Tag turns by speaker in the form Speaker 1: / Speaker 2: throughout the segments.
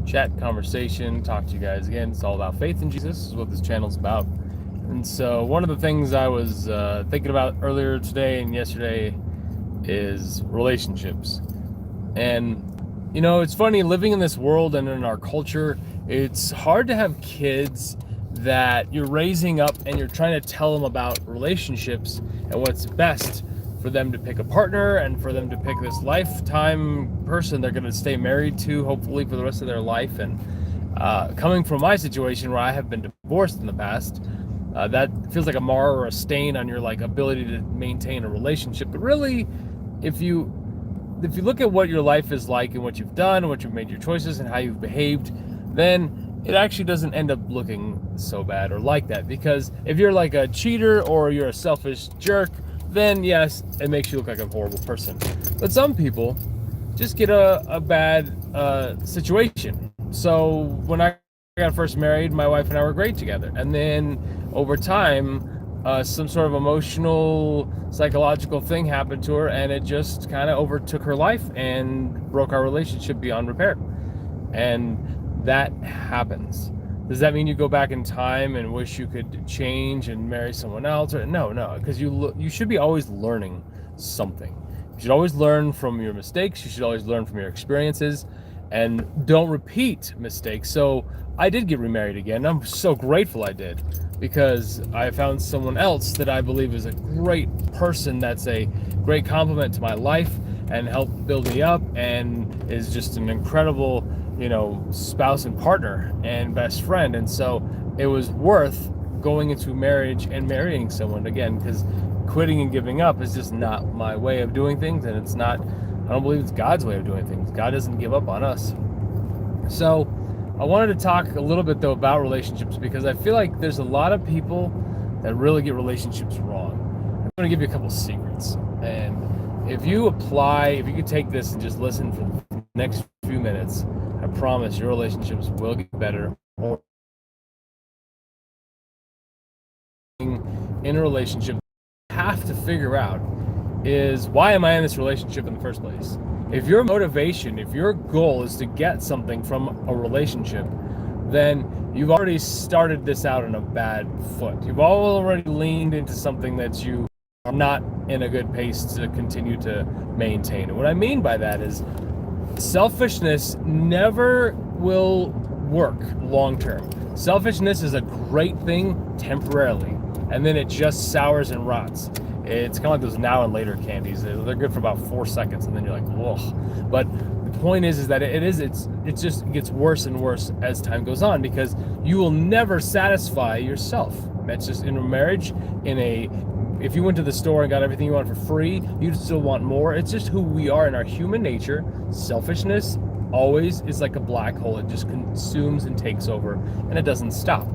Speaker 1: chat, conversation, talk to you guys again. It's all about faith in Jesus. This is what this channel's about. And so one of the things I was thinking about earlier today and yesterday is relationships. And, you know, it's funny, living in this world and in our culture, it's hard to have kids that you're raising up and you're trying to tell them about relationships and what's best for them to pick a partner and for them to pick this lifetime person they're going to stay married to, hopefully for the rest of their life. And coming from my situation where I have been divorced in the past, that feels like a mar or a stain on your ability to maintain a relationship. But really, if you look at what your life is like and what you've done and what you've made your choices and how you've behaved, then it actually doesn't end up looking so bad or like that. Because if you're like a cheater or you're a selfish jerk, then yes, it makes you look like a horrible person. But some people just get a bad situation. So when I got first married, my wife and I were great together. And then over time, some sort of emotional, psychological thing happened to her, and it just kind of overtook her life and broke our relationship beyond repair. And that happens. Does that mean you go back in time and wish you could change and marry someone else? Or no, because you should be always learning something. You should always learn from your mistakes. You should always learn from your experiences, and don't repeat mistakes. So I did get remarried again. I'm so grateful I did, because I found someone else that I believe is a great person, that's a great compliment to my life and helped build me up, and is just an incredible, spouse and partner and best friend. And so it was worth going into marriage and marrying someone again, because quitting and giving up is just not my way of doing things. And I don't believe it's God's way of doing things. God doesn't give up on us. So I wanted to talk a little bit though about relationships, because I feel like there's a lot of people that really get relationships wrong. I'm going to give you a couple secrets. And if you could take this and just listen for the next few minutes, I promise your relationships will get better. Or in a relationship, you have to figure out is, why am I in this relationship in the first place? If your motivation, if your goal is to get something from a relationship, then you've already started this out on a bad foot. You've already leaned into something that you are not in a good pace to continue to maintain. And what I mean by that is, selfishness never will work long term. Selfishness is a great thing temporarily, and then it just sours and rots. It's kind of like those now and later candies. They're good for about 4 seconds, and then you're like, whoa. But the point is that it just gets worse and worse as time goes on, because you will never satisfy yourself. That's just in a marriage. If you went to the store and got everything you want for free, you'd still want more. It's just who we are in our human nature. Selfishness always is like a black hole. It just consumes and takes over, and it doesn't stop.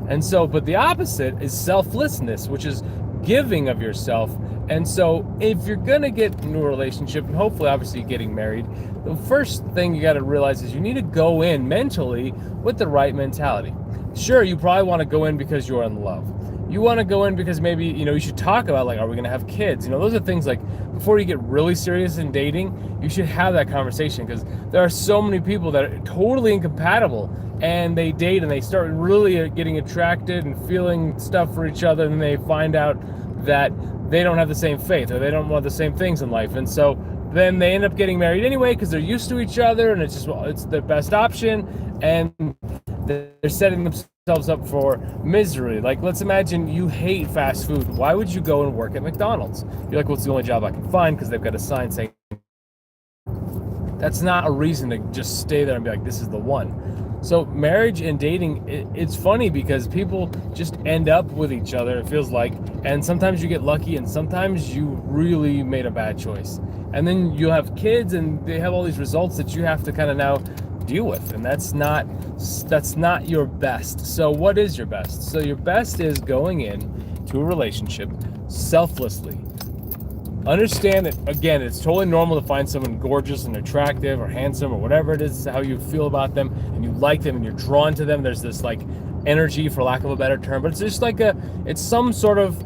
Speaker 1: And so, but the opposite is selflessness, which is giving of yourself. And so if you're going to get into a relationship, and hopefully obviously getting married, the first thing you got to realize is you need to go in mentally with the right mentality. Sure, you probably want to go in because you're in love. You want to go in because maybe, you should talk about, are we going to have kids? Those are things before you get really serious in dating, you should have that conversation, because there are so many people that are totally incompatible, and they date and they start really getting attracted and feeling stuff for each other, and then they find out that they don't have the same faith, or they don't want the same things in life. And so then they end up getting married anyway because they're used to each other, and it's the best option, and they're setting themselves up for misery. Let's imagine you hate fast food. Why would you go and work at McDonald's? You're like, well, it's the only job I can find because they've got a sign saying. That's not a reason to just stay there and be like, this is the one. So marriage and dating, it's funny because people just end up with each other, it feels like, and sometimes you get lucky and sometimes you really made a bad choice. And then you'll have kids and they have all these results that you have to kind of now deal with, and that's not your best. So what is your best? So your best is going in to a relationship selflessly. Understand that, again, it's totally normal to find someone gorgeous and attractive or handsome or whatever it is, how you feel about them, and you like them and you're drawn to them. There's this energy, for lack of a better term, but it's just it's some sort of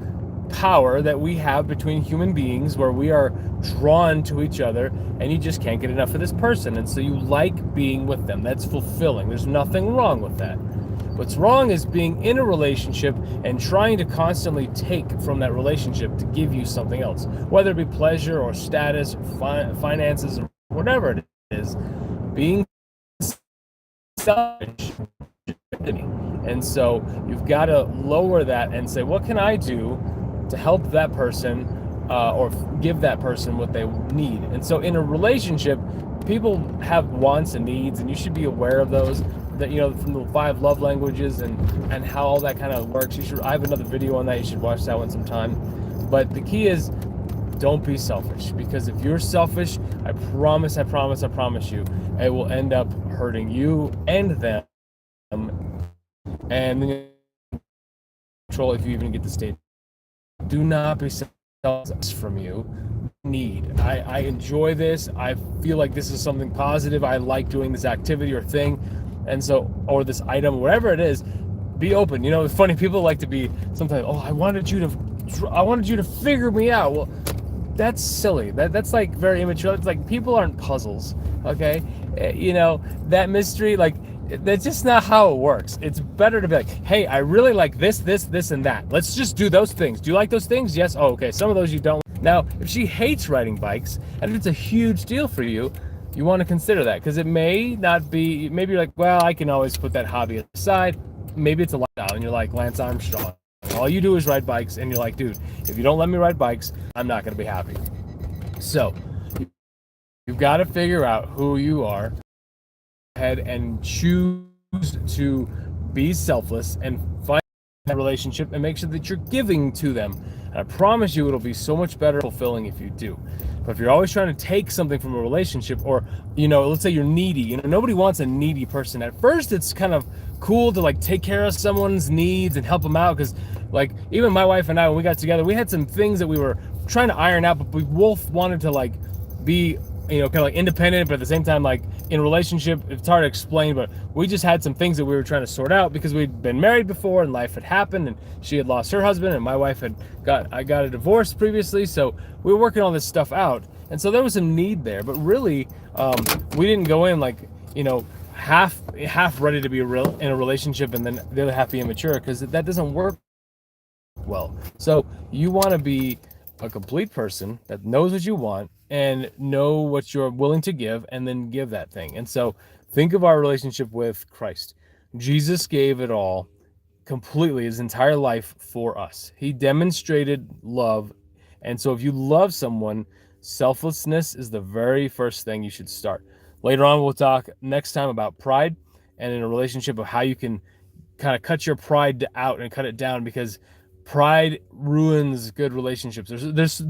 Speaker 1: power that we have between human beings where we are drawn to each other and you just can't get enough of this person. And so you like being with them. That's fulfilling. There's nothing wrong with that. What's wrong is being in a relationship and trying to constantly take from that relationship to give you something else, whether it be pleasure or status or finances or whatever it is. Being selfish. And so you've got to lower that and say, what can I do to help that person or give that person what they need? And so in a relationship, people have wants and needs, and you should be aware of those. That, you know, from the 5 love languages and how all that kind of works. I have another video on that. You should watch that one sometime. But the key is, don't be selfish, because if you're selfish, I promise you, it will end up hurting you and them. And then control if you even get the state. Do not be selfish from you. Need. I enjoy this. I feel like this is something positive. I like doing this activity or thing. And so, or this item, whatever it is, be open. You know, it's funny, people like to be sometimes, oh, I wanted you to figure me out. Well, that's silly. That's like very immature. It's like, people aren't puzzles, okay? You know, that mystery, like, that's just not how it works. It's better to be like, hey, I really like this, and that. Let's just do those things. Do you like those things? Yes. Oh, okay. Some of those you don't. Now, if she hates riding bikes, and if it's a huge deal for you, you want to consider that, because it may not be, maybe you're like, well, I can always put that hobby aside. Maybe it's a lifestyle, and you're like Lance Armstrong. All you do is ride bikes, and you're like, dude, if you don't let me ride bikes, I'm not going to be happy. So you've got to figure out who you are. Go ahead and choose to be selfless and find that relationship and make sure that you're giving to them. And I promise you, it'll be so much better, fulfilling if you do. But if you're always trying to take something from a relationship, or, you know, let's say you're needy, you know, nobody wants a needy person. At first, it's kind of cool to like take care of someone's needs and help them out, because like even my wife and I, when we got together, we had some things that we were trying to iron out, but we both wanted to like be, you know, kind of like independent, but at the same time, like in a relationship, it's hard to explain, but we just had some things that we were trying to sort out because we'd been married before and life had happened, and she had lost her husband, and my wife I got a divorce previously, so we were working all this stuff out. And so there was some need there, but really, we didn't go in like, you know, half ready to be in a relationship and then the other half be immature, because that doesn't work well. So you want to be a complete person that knows what you want and know what you're willing to give, and then give that thing. And so think of our relationship with Christ. Jesus gave it all completely, his entire life for us. He demonstrated love. And so if you love someone, selflessness is the very first thing you should start. Later on, we'll talk next time about pride, and in a relationship of how you can kind of cut your pride out and cut it down, because pride ruins good relationships. There's so